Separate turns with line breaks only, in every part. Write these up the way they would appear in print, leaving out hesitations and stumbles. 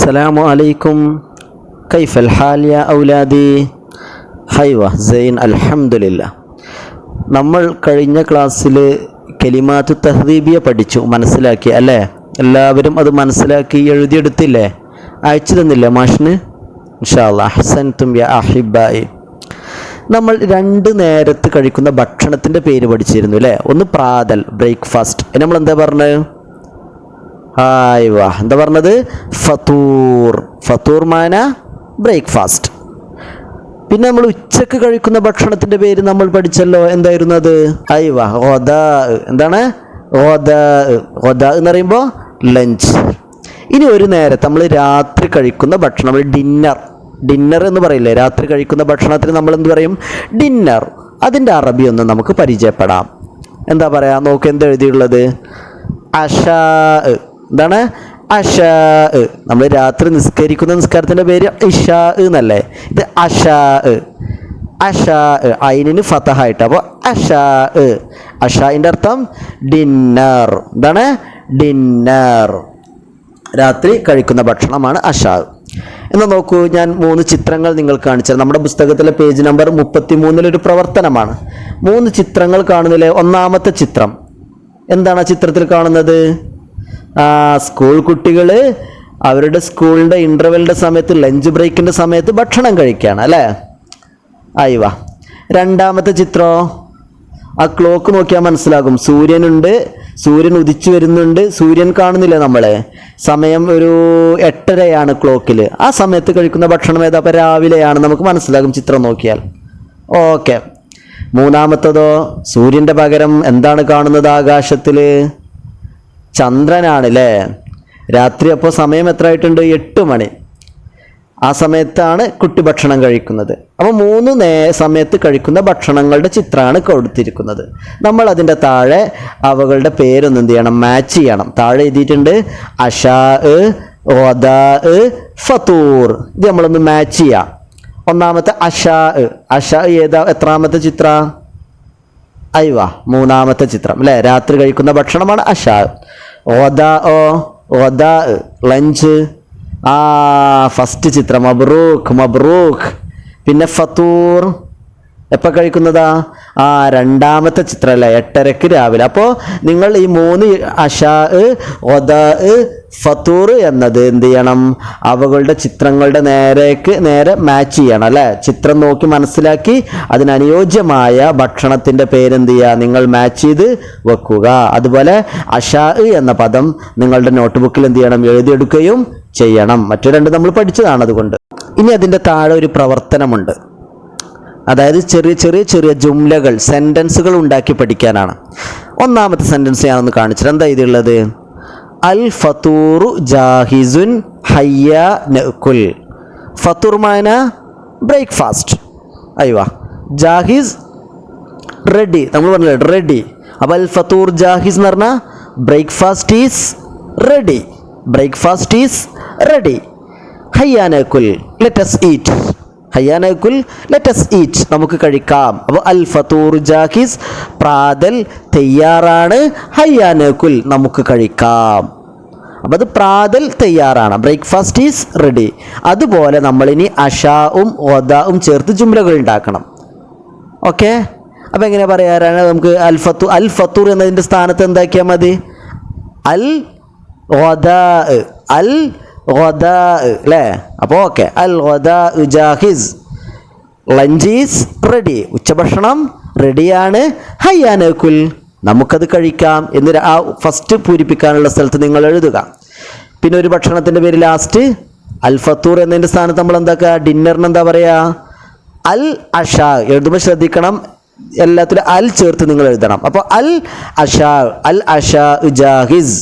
السلام عليكم. كيف الحال يا أولادي؟ ഹൈവ sign അൽഹംദുലില്ലാ. നമ്മൾ കഴിഞ്ഞ ക്ലാസ്സിൽ കലിമാത്തു തഹ്ദീബിയ പഠിച്ചു, മനസ്സിലാക്കി അല്ലേ? എല്ലാവരും അത് മനസ്സിലാക്കി എഴുതിയെടുത്തില്ലേ? അയച്ചു തന്നില്ലേ മാഷിന്? ഇൻഷാ അല്ലാഹ്. അഹ്സൻതും യാ അഹിബ്ബായി. നമ്മൾ 2 നേരത്ത് കഴിക്കുന്ന ഭക്ഷണത്തിൻ്റെ പേര് പഠിച്ചിരുന്നു അല്ലേ? ഒന്ന് പ്രാതൽ, ബ്രേക്ക്ഫാസ്റ്റ്. നമ്മൾ എന്താ പറഞ്ഞത്? എന്താ പറഞ്ഞത്? ഫതൂർ. ഫതൂർ മാന ബ്രേക്ക്ഫാസ്റ്റ്. പിന്നെ നമ്മൾ ഉച്ചക്ക് കഴിക്കുന്ന ഭക്ഷണത്തിൻ്റെ പേര് നമ്മൾ പഠിച്ചല്ലോ, എന്തായിരുന്നു അത്? ഗദാ. എന്താണ്? ഗദാ എന്ന് പറയുമ്പോൾ ലഞ്ച്. ഇനി ഒരു നേരത്തെ നമ്മൾ രാത്രി കഴിക്കുന്ന ഭക്ഷണം, നമ്മൾ ഡിന്നർ എന്ന് പറയില്ലേ? രാത്രി കഴിക്കുന്ന ഭക്ഷണത്തിന് നമ്മൾ എന്ത് പറയും? ഡിന്നർ. അതിൻ്റെ അറബി ഒന്ന് നമുക്ക് പരിചയപ്പെടാം. എന്താ പറയുക? നോക്ക്, എന്താ എഴുതിയുള്ളത്? അഷാ. എന്താണ്? അഷാ. നമ്മൾ രാത്രി നിസ്കരിക്കുന്ന നിസ്കാരത്തിൻ്റെ പേര് ഇഷാ എന്നല്ലേ? ഇത് അഷാ. അഷാ ഐനിന് ഫതഹായിട്ട്. അപ്പോൾ അഷാ. അഷാൻ്റെ അർത്ഥം ഡിന്നർ. എന്താണ്? ഡിന്നർ. രാത്രി കഴിക്കുന്ന ഭക്ഷണമാണ് അഷാ. എന്നാൽ നോക്കൂ, ഞാൻ 3 ചിത്രങ്ങൾ നിങ്ങൾക്ക് കാണിച്ചത്. നമ്മുടെ പുസ്തകത്തിലെ പേജ് നമ്പർ 33 പ്രവർത്തനമാണ്. 3 ചിത്രങ്ങൾ കാണുന്നില്ലേ? ഒന്നാമത്തെ ചിത്രം എന്താണ് ആ ചിത്രത്തിൽ കാണുന്നത്? സ്കൂൾ കുട്ടികൾ അവരുടെ സ്കൂളിൻ്റെ ഇൻ്റർവെല്ലിൻ്റെ സമയത്ത്, ലഞ്ച് ബ്രേക്കിൻ്റെ സമയത്ത് ഭക്ഷണം കഴിക്കുകയാണ് അല്ലേ? രണ്ടാമത്തെ ചിത്രം, ആ ക്ലോക്ക് നോക്കിയാൽ മനസ്സിലാകും. സൂര്യനുണ്ട്, സൂര്യൻ ഉദിച്ചു വരുന്നുണ്ട്. സൂര്യൻ കാണുന്നില്ല നമ്മളെ? സമയം ഒരു 8:30 ക്ലോക്കിൽ. ആ സമയത്ത് കഴിക്കുന്ന ഭക്ഷണം ഏതാ? അപ്പോൾ രാവിലെയാണ്, നമുക്ക് മനസ്സിലാകും ചിത്രം നോക്കിയാൽ. ഓക്കെ. മൂന്നാമത്തതോ, സൂര്യൻ്റെ പകരം എന്താണ് കാണുന്നത് ആകാശത്തിൽ? ചന്ദ്രനാണ് അല്ലേ? രാത്രി. അപ്പോൾ സമയം എത്ര ആയിട്ടുണ്ട്? 8 മണി. ആ സമയത്താണ് കുട്ടി ഭക്ഷണം കഴിക്കുന്നത്. അപ്പോൾ 3 സമയത്ത് കഴിക്കുന്ന ഭക്ഷണങ്ങളുടെ ചിത്രമാണ് കൊടുത്തിരിക്കുന്നത്. നമ്മൾ അതിൻ്റെ താഴെ അവകളുടെ പേരൊന്നും എന്ത് ചെയ്യണം? മാച്ച് ചെയ്യണം. താഴെ എഴുതിയിട്ടുണ്ട് അഷാ, ഗദാ, ഫതൂർ. ഇത് നമ്മളൊന്ന് മാച്ച് ചെയ്യാം. ഒന്നാമത്തെ അഷാ. അഷാ ഏതാ? എത്രാമത്തെ ചിത്ര? മൂന്നാമത്തെ ചിത്രം അല്ലേ? രാത്രി കഴിക്കുന്ന ഭക്ഷണമാണ് അഷാ. ഗദാ ലഞ്ച്. ഫസ്റ്റ് ചിത്രം മബ്രൂക്ക്. പിന്നെ ഫതൂർ എപ്പോൾ കഴിക്കുന്നതാ? രണ്ടാമത്തെ ചിത്രം അല്ലേ? 8:30 രാവിലെ. അപ്പോൾ നിങ്ങൾ ഈ 3 അഷാ, ഗദാ, ഫതൂർ എന്നത് എന്ത് ചെയ്യണം? അവകളുടെ ചിത്രങ്ങളുടെ നേരെ മാച്ച് ചെയ്യണം അല്ലേ? ചിത്രം നോക്കി മനസ്സിലാക്കി അതിനനുയോജ്യമായ ഭക്ഷണത്തിൻ്റെ പേരെന്ത് ചെയ്യുക? നിങ്ങൾ മാച്ച് ചെയ്ത് വെക്കുക. അതുപോലെ അഷാ എന്ന പദം നിങ്ങളുടെ നോട്ട്ബുക്കിൽ എന്ത് ചെയ്യണം? എഴുതിയെടുക്കുകയും ചെയ്യണം. മറ്റു 2 നമ്മൾ പഠിച്ചതാണ്. അതുകൊണ്ട് ഇനി അതിൻ്റെ താഴെ ഒരു പ്രവർത്തനമുണ്ട്. അതായത് ചെറിയ ജുംലകൾ, സെൻറ്റൻസുകൾ ഉണ്ടാക്കി പഠിക്കാനാണ്. ഒന്നാമത്തെ സെൻറ്റൻസ് ഞാനൊന്ന് കാണിച്ചിട്ട്. എന്താ ഇതുള്ളത്? അൽ ഫതൂറു ജാഹിസുൻ ഹയ്യാ നഅ്കുൽ. ഫതൂർ മാന ബ്രേക്ക്ഫാസ്റ്റ്. ജാഹിസ് റെഡി. നമ്മൾ പറഞ്ഞില്ലേ റെഡി. അപ്പോൾ അൽ ഫതൂർ ജാഹിസ് എന്ന് പറഞ്ഞാൽ breakfast is ready. Breakfast is ready. ഹയ്യാ നഅ്കുൽ, ലെറ്റസ് ഈറ്റ്. ഹയ്യാ നഅ്കുൽ, ലെറ്റസ് ഈറ്റ്. നമുക്ക് കഴിക്കാം. അപ്പോൾ അൽ ഫതൂർ ജാഹിസ്, പ്രാതൽ തയ്യാറാണ്. ഹയ്യാ നഅ്കുൽ, നമുക്ക് കഴിക്കാം. അപ്പോൾ അത് പ്രാതൽ തയ്യാറാണ്. Breakfast is ready. അതുപോലെ നമ്മളിനി അഷാവും ഗദാവും ചേർത്ത് ജുംലകൾ ഉണ്ടാക്കണം. ഓക്കെ. അപ്പോൾ എങ്ങനെ പറയാറാണ്? നമുക്ക് അൽ ഫതൂർ എന്നതിൻ്റെ സ്ഥാനത്ത് എന്താക്കിയാൽ മതി? അൽ ഗദാ അല്ലേ? അപ്പോൾ ഓക്കെ. അൽ ഗദാ ജാഹിസ്, ലഞ്ച് ഈസ് റെഡി. ഉച്ചഭക്ഷണം റെഡിയാണ്. ഹയ്യാ നഅ്കുൽ, നമുക്കത് കഴിക്കാം എന്ന് ഫസ്റ്റ് പൂരിപ്പിക്കാനുള്ള സ്ഥലത്ത് നിങ്ങൾ എഴുതുക. പിന്നെ ഒരു ഭക്ഷണത്തിൻ്റെ പേര് ലാസ്റ്റ് അൽ ഫതൂർ എന്നതിൻ്റെ സ്ഥാനത്ത് നമ്മൾ എന്താക്കുക? ഡിന്നറിന് എന്താ പറയുക? അൽ അഷാ. എഴുതുമ്പോൾ ശ്രദ്ധിക്കണം, എല്ലാത്തിലും അൽ ചേർത്ത് നിങ്ങൾ എഴുതണം. അപ്പോൾ അൽ അഷാ ജാഹിസ്.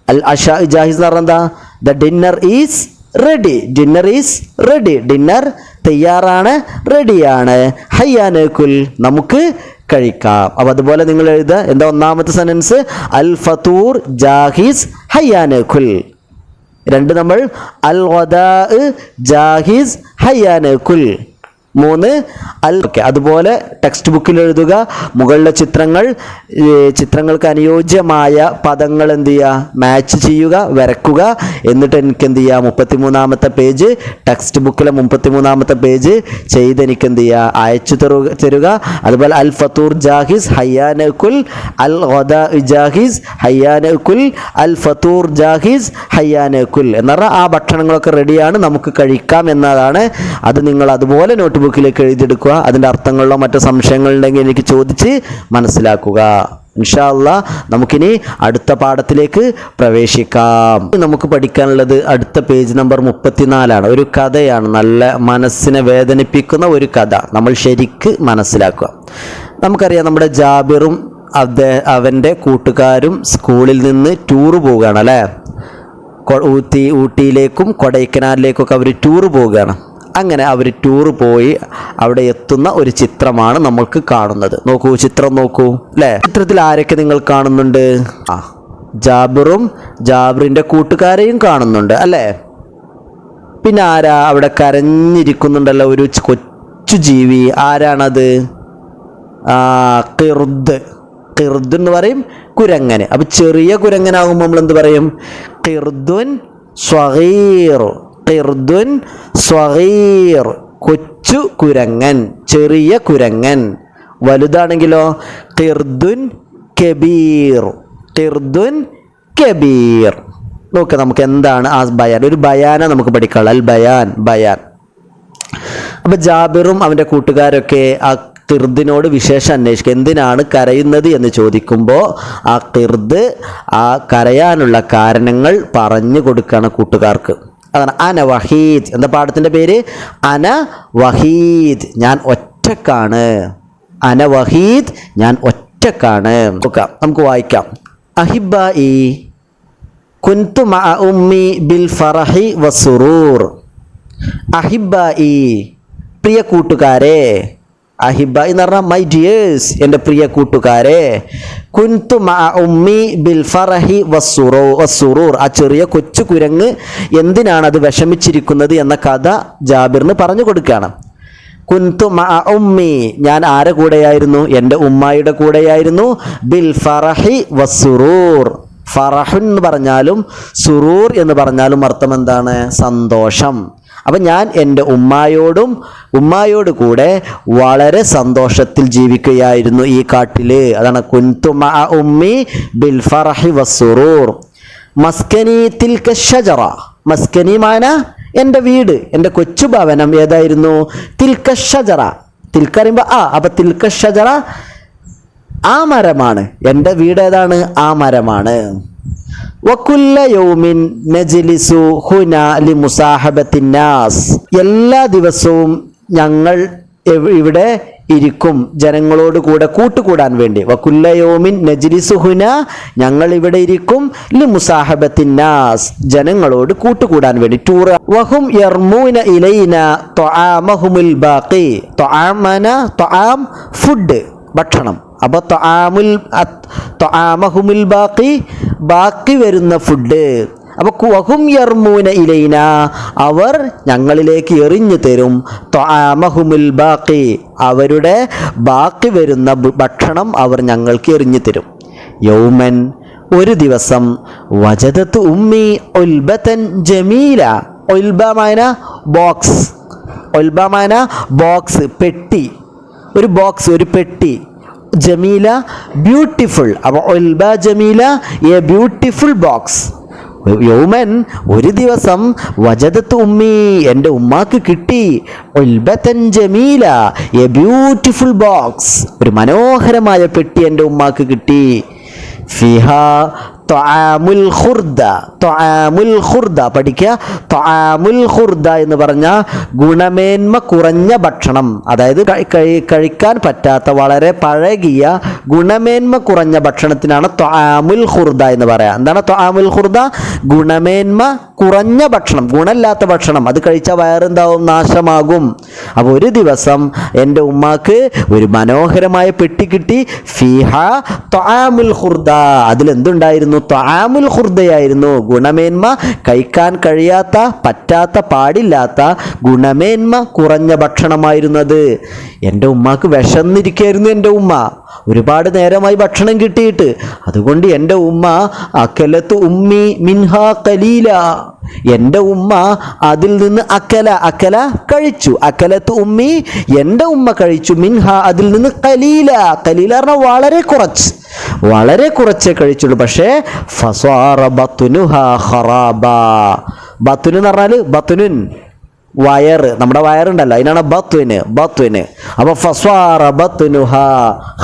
അൽ അഷാ ജാഹിസ് എന്ന് പറഞ്ഞാൽ എന്താ? The dinner is ready. Dinner is ready. Dinner തയ്യാറാണ്, റെഡിയാണ്. ഹയ്യാ നഅ്കുൽ, നമുക്ക് കഴിക്കാം. അപ്പോൾ അതുപോലെ നിങ്ങൾ എഴുതുക. എന്താ ഒന്നാമത്തെ സെൻറ്റൻസ്? അൽ ഫതൂർ ജാഹിസ് ഹയ്യാ നഅ്കുൽ. 2 നമ്മൾ അൽ ഗദാ ജാഹിസ് ഹയ്യാ നഅ്കുൽ. 3 അൽ ഓക്കെ. അതുപോലെ ടെക്സ്റ്റ് ബുക്കിൽ എഴുതുക. മുകളിലെ ചിത്രങ്ങൾക്ക് അനുയോജ്യമായ പദങ്ങൾ എന്ത് ചെയ്യുക, മാച്ച് ചെയ്യുക, വരക്കുക. എന്നിട്ട് എനിക്ക് എന്ത് ചെയ്യുക, 33ാമത്തെ പേജ്, ടെക്സ്റ്റ് ബുക്കിലെ 33ാമത്തെ പേജ് ചെയ്ത് എനിക്ക് എന്ത് ചെയ്യുക, അയച്ചു തരുക. അതുപോലെ അൽ ഫത്തൂർ ജാഹിസ് ഹയ്യാനകുൽ, അൽ ഗദാ ജാഹിസ് ഹയ്യാനകുൽ, അൽ ഫത്തൂർ ജാഹിസ് ഹയ്യാനകുൽ എന്ന് പറഞ്ഞാൽ ആ ഭക്ഷണങ്ങളൊക്കെ റെഡിയാണ്, നമുക്ക് കഴിക്കാം എന്നതാണ്. അത് നിങ്ങൾ അതുപോലെ നോട്ട്ബുക്കിലേക്ക് എഴുതിയെടുക്കുക. അതിൻ്റെ അർത്ഥങ്ങളിലോ മറ്റു സംശയങ്ങളുണ്ടെങ്കിൽ എനിക്ക് ചോദിച്ച് മനസ്സിലാക്കുക. ഇൻഷാ അല്ലാഹ് നമുക്കിനി അടുത്ത പാഠത്തിലേക്ക് പ്രവേശിക്കാം. നമുക്ക് പഠിക്കാനുള്ളത് അടുത്ത പേജ് നമ്പർ 34 ഒരു കഥയാണ്. നല്ല മനസ്സിനെ വേദനിപ്പിക്കുന്ന ഒരു കഥ നമ്മൾ ശരിക്ക് മനസ്സിലാക്കുക. നമുക്കറിയാം, നമ്മുടെ ജാബിറും അവൻ്റെ കൂട്ടുകാരും സ്കൂളിൽ നിന്ന് ടൂറ് പോവുകയാണ് അല്ലേ. ഊട്ടിയിലേക്കും കൊടൈക്കനാലിലേക്കൊക്കെ അവർ ടൂറ് പോവുകയാണ്. അങ്ങനെ അവർ ടൂറ് പോയി അവിടെ എത്തുന്ന ഒരു ചിത്രമാണ് നമ്മൾക്ക് കാണുന്നത്. നോക്കൂ, ചിത്രം നോക്കൂ അല്ലേ. ചിത്രത്തിൽ ആരൊക്കെ നിങ്ങൾ കാണുന്നുണ്ട്? ജാബിറും ജാബിറിൻ്റെ കൂട്ടുകാരെയും കാണുന്നുണ്ട് അല്ലേ. പിന്നെ ആരാ അവിടെ കരഞ്ഞിരിക്കുന്നുണ്ടല്ലോ, ഒരു കൊച്ചു ജീവി. ആരാണത്? ഖിർദ്. ഖിർദ് എന്ന് പറയും കുരങ്ങനെ. അപ്പൊ ചെറിയ കുരങ്ങനാകുമ്പോൾ നമ്മൾ എന്ത് പറയും? ഖിർദുൻ സ്വഗീർ. ഖിർദുൻ സ്വഗീർ, കൊച്ചു കുരങ്ങൻ, ചെറിയ കുരങ്ങൻ. വലുതാണെങ്കിലോ ഖിർദുൻ കബീർ. ഖിർദുൻ കബീർ. നോക്ക്, നമുക്ക് എന്താണ് ആ ബയാൻ? ഒരു ബയാന നമുക്ക് പഠിക്കാനുള്ളത്. അൽ ബയാൻ, ബയാൻ. അപ്പൊ ജാബിറും അവൻ്റെ കൂട്ടുകാരൊക്കെ ആ ഖിർദിനോട് വിശേഷം അന്വേഷിക്കുക. എന്തിനാണ് കരയുന്നത് എന്ന് ചോദിക്കുമ്പോൾ ആ ഖിർദ് ആ കരയാനുള്ള കാരണങ്ങൾ പറഞ്ഞു കൊടുക്കുകയാണ് കൂട്ടുകാർക്ക്. അതാണ് അന വഹീദ്. എന്താ പാഠത്തിൻ്റെ പേര്? അന വഹീദ്, ഞാൻ ഒറ്റക്കാണ്. അന വഹീദ്, ഞാൻ ഒറ്റക്കാണ്. നോക്കാം, നമുക്ക് വായിക്കാം. അഹിബ്ബായി കുൻതു മഅ ഉമ്മി ബിൽ ഫറഹി വസുറൂർ. അഹിബ്ബായി, പ്രിയ കൂട്ടുകാരെ. അഹിബ എന്ന് പറഞ്ഞാൽ മൈ ഡിയേഴ്സ്, എൻ്റെ പ്രിയ കൂട്ടുകാരെ. കുൻതു മഅ ഉമ്മി ബിൽ ഫറഹി വസ്സുറൂർ. ആ ചെറിയ കൊച്ചു കുരങ്ങ് എന്തിനാണ് അത് വിഷമിച്ചിരിക്കുന്നത് എന്ന കഥ ജാബിറിന് പറഞ്ഞു കൊടുക്കുകയാണ്. കുൻതു മഅ ഉമ്മി, ഞാൻ ആരെ കൂടെയായിരുന്നു? എൻ്റെ ഉമ്മായുടെ കൂടെയായിരുന്നു. ബിൽ ഫറഹി വസ്സുറൂർ. ഫറഹ് എന്ന് പറഞ്ഞാലും സുറൂർ എന്ന് പറഞ്ഞാലും അർത്ഥം എന്താണ്? സന്തോഷം. അപ്പം ഞാൻ എൻ്റെ ഉമ്മായോട് കൂടെ വളരെ സന്തോഷത്തിൽ ജീവിക്കുകയായിരുന്നു ഈ കാട്ടിൽ. അതാണ് കുൻതു മഅ ഉമ്മി ബിൽ ഫറഹി വസ്സുറൂർ. മസ്കനി തിൽക ഷജറ. മസ്കനി മാന എൻ്റെ വീട്, എൻ്റെ കൊച്ചു ഭവനം ഏതായിരുന്നു? തിൽക ഷജറ. തിൽക്ക പറയുമ്പോൾ അപ്പം തിൽക ഷജറ ആ മരമാണ്. എൻ്റെ വീട് ഏതാണ്? ആ മരമാണ്. വകുല്ല യൗമിൻ നജ്ലിസു ഹുനാ ലിമുസാഹബത്തിന്നാസ്. എല്ലാ ദിവസവും ഞങ്ങൾ ഇവിടെ ഇരിക്കും ജനങ്ങളോട് കൂടെ കൂട്ടുകൂടാൻ വേണ്ടി. വകുല്ല യൗമിൻ നജ്ലിസു ഹുനാ, ഞങ്ങൾ ഇവിടെ ഇരിക്കും. ലിമുസാഹബത്തിന്നാസ്, ജനങ്ങളോട് കൂട്ടുകൂടാൻ വേണ്ടി. ടൂർ. വഹും യർമൂന ഇലൈന ത്വആമഹുമുൽ ബാഖി. ത്വആമന, ത്വആം ഫുഡ്, ഭക്ഷണം. അപ്പോൾ ത്വആമഹുമുൽ ബാഖി, ബാക്കി വരുന്ന ഫുഡ്. അപ്പോൾ വഹും യർമൂന ഇലൈന, അവർ ഞങ്ങളിലേക്ക് എറിഞ്ഞു തരും. ത്വആമഹുമുൽ ബാഖി, അവരുടെ ബാക്കി വരുന്ന ഭക്ഷണം അവർ ഞങ്ങൾക്ക് എറിഞ്ഞു തരും. യൗമൻ, ഒരു ദിവസം. വജദത്ത് ഉമ്മി ഉൽബതൻ ജമീല. ഉൽബമാന ബോക്സ്. ഉൽബമാന ബോക്സ്, പെട്ടി. ഒരു ബോക്സ്, ഒരു പെട്ടി. ജമീല ബ്യൂട്ടിഫുൾ. അപ്പോൾ ഉൽബ ജമീല, എ ബ്യൂട്ടിഫുൾ ബോക്സ്. യൗമൻ, ഒരു ദിവസം. വജദത്ത് ഉമ്മി, എൻ്റെ ഉമ്മാക്ക് കിട്ടി. ഉൽബതൻ ജമീല, എ ബ്യൂട്ടിഫുൾ ബോക്സ്, ഒരു മനോഹരമായ പെട്ടി എൻ്റെ ഉമ്മാക്ക് കിട്ടി. ഫിഹാ ത്വആമുൽ ഖുർദ. ത്വആമുൽ ഖുർദ പഠിക്കുക. ത്വആമുൽ ഖുർദ എന്ന് പറഞ്ഞാൽ ഗുണമേന്മ കുറഞ്ഞ ഭക്ഷണം. അതായത് കഴിക്കാൻ പറ്റാത്ത വളരെ പഴകിയ ഗുണമേന്മ കുറഞ്ഞ ഭക്ഷണത്തിനാണ് ത്വആമുൽ ഖുർദ എന്ന് പറയാം. എന്താണ് ത്വആമുൽ ഖുർദ? ഗുണമേന്മ കുറഞ്ഞ ഭക്ഷണം, ഗുണമില്ലാത്ത ഭക്ഷണം. അത് കഴിച്ചാൽ വയറെന്താവും? നാശമാകും. അപ്പോൾ ഒരു ദിവസം എൻ്റെ ഉമ്മാക്ക് ഒരു മനോഹരമായ പെട്ടി കിട്ടി. ഫിഹാ ത്വആമുൽ ഖുർദ, അതിലെന്തുണ്ടായിരുന്നു? എന്തായിരുന്നു? ത്വആമുൽ ഖുർദയായിരുന്നു. ഗുണമേന്മ കഴിക്കാൻ കഴിയാത്ത, പറ്റാത്ത, പാടില്ലാത്ത, ഗുണമേന്മ കുറഞ്ഞ ഭക്ഷണമായിരുന്നു അത്. എൻ്റെ ഉമ്മാക്ക് വിശന്നിരിക്കുകയായിരുന്നു. എൻ്റെ ഉമ്മ ഒരുപാട് നേരമായി ഭക്ഷണം കിട്ടിയിട്ട്. അതുകൊണ്ട് എൻ്റെ ഉമ്മ അക്കലത്ത് ഉമ്മി മിൻഹാ ഖലീല, എൻ്റെ ഉമ്മ അതിൽ നിന്ന് അക്കല കഴിച്ചു. അക്കലത്ത് ഉമ്മി, എൻ്റെ ഉമ്മ കഴിച്ചു. മിൻഹ അതിൽ നിന്ന് ഖലീല പറഞ്ഞാൽ വളരെ കുറച്ചേ കഴിച്ചുള്ളൂ. പക്ഷേ ഫസാറ ബത്നുഹാ ഖറാബ. ബത്നു എന്ന് പറഞ്ഞാൽ ബത്നുൻ വയറ്, നമ്മുടെ വയറുണ്ടല്ലോ, അതിനാണ് ബത്വിന്. അപ്പൊ ഫസ്വാറ ബത്നുഹാ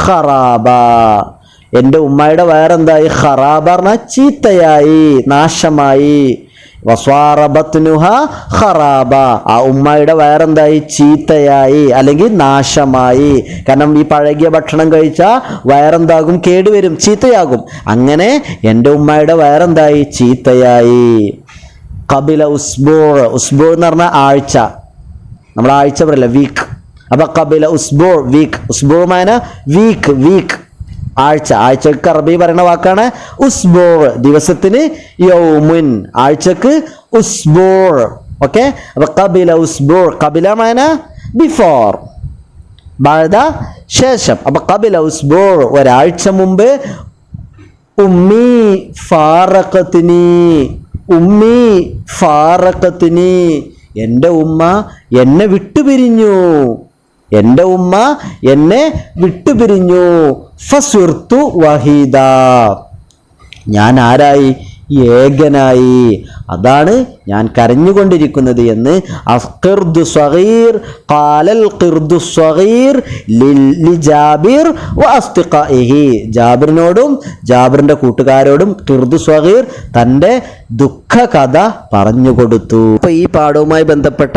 ഖറാബ, എൻ്റെ ഉമ്മയുടെ വയറെന്തായി? ഖറാബ പറഞ്ഞാൽ ചീത്തയായി, നാശമായി. വസ്വാറ ബത്നുഹാ ഖറാബ, ആ ഉമ്മയുടെ വയറെന്തായി? ചീത്തയായി അല്ലെങ്കിൽ നാശമായി. കാരണം ഈ പഴകിയ ഭക്ഷണം കഴിച്ചാൽ വയറെന്താകും? കേടുവരും, ചീത്തയാകും. അങ്ങനെ എൻ്റെ ഉമ്മയുടെ വയറെന്തായി? ചീത്തയായി. ഖബില ഉസ്ബൂ എന്ന് പറഞ്ഞാൽ ആഴ്ച, നമ്മൾ ആഴ്ച പറയില്ല, വീക്ക്. അപ്പൊ ഖബില വീക്ക്. ഉസ്ബൂമാന വീക്ക്, ആഴ്ചക്ക് അറബി പറയുന്ന വാക്കാണ് ഉസ്ബൂ. ദിവസത്തിന് യൗമുൻ, ആഴ്ചക്ക് ഉസ്ബൂ. ഓക്കെ, അപ്പൊ ഖബില ഉസ്ബൂ, ഖബില മാന ബിഫോർ, ബഅദ ശേഷം. അപ്പൊ ഖബില ഉസ്ബൂ, ഒരാഴ്ച മുമ്പ്. ഉമ്മി ഫാറഖത്നി, എൻ്റെ ഉമ്മ എന്നെ വിട്ടുപിരിഞ്ഞു. ഫസുർതു വഹീദ, ഞാൻ ആരായി? ഏകനായി. അതാണ് ഞാൻ കരഞ്ഞുകൊണ്ടിരിക്കുന്നത് എന്ന് ജാബിറിനോടും ജാബിറിന്റെ കൂട്ടുകാരോടും ഖിർദു സ്വഗീർ തൻ്റെ ദുഃഖ കഥ പറഞ്ഞുകൊടുത്തു. അപ്പൊ ഈ പാഠവുമായി ബന്ധപ്പെട്ട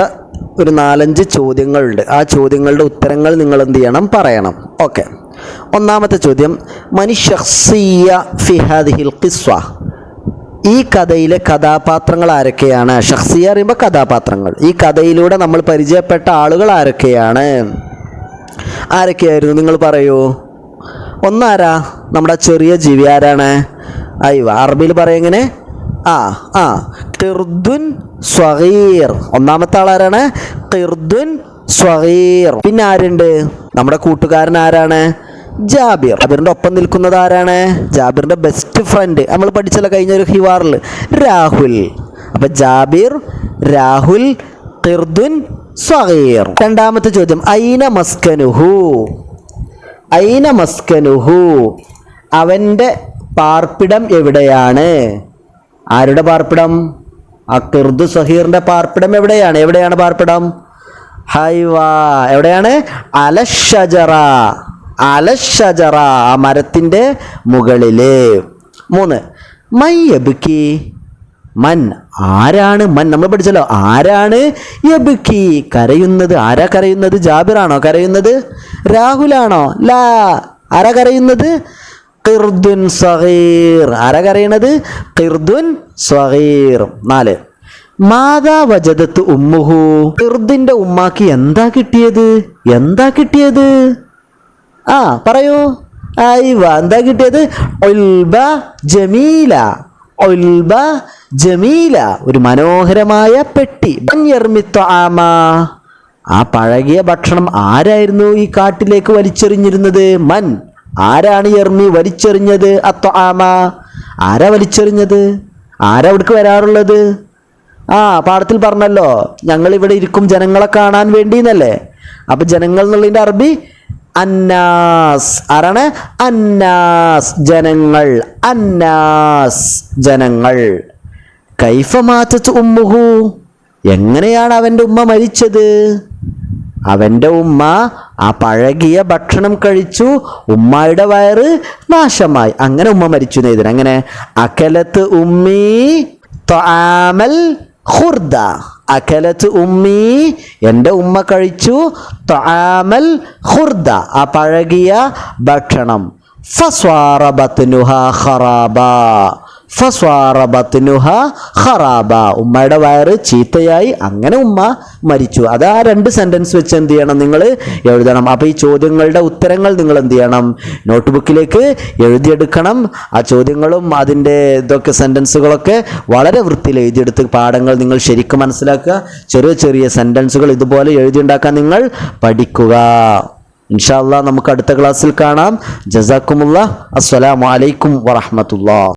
ഒരു 4-5 ചോദ്യങ്ങളുണ്ട്. ആ ചോദ്യങ്ങളുടെ ഉത്തരങ്ങൾ നിങ്ങൾ എന്ത് ചെയ്യണം? പറയണം. ഓക്കെ, ഒന്നാമത്തെ ചോദ്യം, മനി ശഖ്സിയ്യ ഫി ഹാദിഹിൽ ഖിസ്വ, ഈ കഥയിലെ കഥാപാത്രങ്ങൾ ആരൊക്കെയാണ്? ശഖ്സിയ്യ പറയുമ്പോൾ കഥാപാത്രങ്ങൾ. ഈ കഥയിലൂടെ നമ്മൾ പരിചയപ്പെട്ട ആളുകൾ ആരൊക്കെയായിരുന്നു? നിങ്ങൾ പറയൂ. ഒന്നാരാ? നമ്മുടെ ചെറിയ ജീവി ആരാണ്? അറബിയിൽ പറയുമെങ്ങനെ? ഖിർദുൻ സ്വഗീർ. ഒന്നാമത്തെ ആളാരാണ്? ഖിർദുൻ സ്വഗീർ. പിന്നെ ആരുണ്ട്? നമ്മുടെ കൂട്ടുകാരൻ ആരാണ്? ജാബിർ. ജാബിറിന്റെ ഒപ്പം നിൽക്കുന്നത് ആരാണ്? ജാബിറിന്റെ ബെസ്റ്റ് ഫ്രണ്ട്, നമ്മൾ പഠിച്ചല്ലോ കഴിഞ്ഞ ഒരു ഹിവാറിൽ, രാഹുൽ. അപ്പൊ ജാബിർ, രാഹുൽ, ഖിർദുൻ സ്വഗീർ. രണ്ടാമത്തെ ചോദ്യം, ഐന മസ്കനുഹു, അവന്റെ പാർപ്പിടം എവിടെയാണ്? ആരുടെ പാർപ്പിടം? ആ ഖിർദു സ്വഗീറിന്റെ പാർപ്പിടം എവിടെയാണ് പാർപ്പിടം? എവിടെയാണ്? അലശജറ, ആ മരത്തിന്റെ മുകളില്. 3, മയ്യബ്കി, ആരാണ്? നമ്മൾ പഠിച്ചല്ലോ, ആരാണ് യബ്കി? കരയുന്നത്. ആരാ കരയുന്നത്? ജാബിറാണോ കരയുന്നത്? രാഹുലാണോ? ലാ. ആരാ കരയുന്നത്? ഖിർദുൻ സ്വഗീർ. ആരാ കരയണത്? ഖിർദുൻ സ്വഗീർ. 4, മാതാ വജദത്ത് ഉമ്മുഹു, ഖിർദിന്റെ ഉമ്മാക്ക് എന്താ കിട്ടിയത്? പറയൂ. എന്താ കിട്ടിയത്? ഉൽബ ജമീല, ഒരു മനോഹരമായ പെട്ടി. ആ പഴകിയ ഭക്ഷണം ആരായിരുന്നു ഈ കാട്ടിലേക്ക് വലിച്ചെറിഞ്ഞിരുന്നത്? ആരാണ് യർമി വലിച്ചെറിഞ്ഞത്? ആരാ വലിച്ചെറിഞ്ഞത്? ആരാ ഇവിടേക്ക് വരാറുള്ളത്? പാഠത്തിൽ പറഞ്ഞല്ലോ, ഞങ്ങൾ ഇവിടെ ഇരിക്കും ജനങ്ങളെ കാണാൻ വേണ്ടി എന്നല്ലേ. അപ്പൊ ജനങ്ങൾ എന്നുള്ളതിന്റെ അറബി അന്നാസ്. ആരാണ്? അന്നാസ്, ജനങ്ങൾ. കൈഫ മാതത് ഉമ്മുഹു, എങ്ങനെയാണ് അവന്റെ ഉമ്മ മരിച്ചത്? അവന്റെ ഉമ്മ ആ പഴകിയ ഭക്ഷണം കഴിച്ചു, ഉമ്മയുടെ വയറ് നാശമായി. അങ്ങനെ ഉമ്മ മരിച്ചു എന്നതിന് അങ്ങനെ അകലത്ത് ഉമ്മി ത്വആമൽ ഖുർദ, അകലത്ത് ഉമ്മി, എൻ്റെ ഉമ്മ കഴിച്ചു, ത്വആമൽ ഖുർദ, ആ പഴകിയ ഭക്ഷണം. ഫസ്വാറ ബത്നുഹാ ഖറാബ, ഫസ്വാറ ബത്നുഹ ഖറാബ, ഉമ്മയുടെ വയറ് ചീത്തയായി, അങ്ങനെ ഉമ്മ മരിച്ചു. അത് ആ 2 സെന്റൻസ് വെച്ച് എന്ത് ചെയ്യണം, നിങ്ങൾ എഴുതണം. അപ്പോൾ ഈ ചോദ്യങ്ങളുടെ ഉത്തരങ്ങൾ നിങ്ങൾ എന്ത് ചെയ്യണം, നോട്ട് ബുക്കിലേക്ക് എഴുതിയെടുക്കണം. ആ ചോദ്യങ്ങളും അതിൻ്റെ ഇതൊക്കെ സെന്റൻസുകളൊക്കെ വളരെ വൃത്തിയിൽ എഴുതിയെടുത്ത് പാഠങ്ങൾ നിങ്ങൾ ശരിക്കും മനസ്സിലാക്കുക. ചെറിയ ചെറിയ സെന്റൻസുകൾ ഇതുപോലെ എഴുതിയുണ്ടാക്കാൻ നിങ്ങൾ പഠിക്കുക. ഇൻഷാ അല്ലാഹ് നമുക്ക് അടുത്ത ക്ലാസ്സിൽ കാണാം. ജസാക്കുമുല്ലാഹ്. അസ്സലാമു അലൈക്കും വറഹ്മത്തുള്ളാഹി.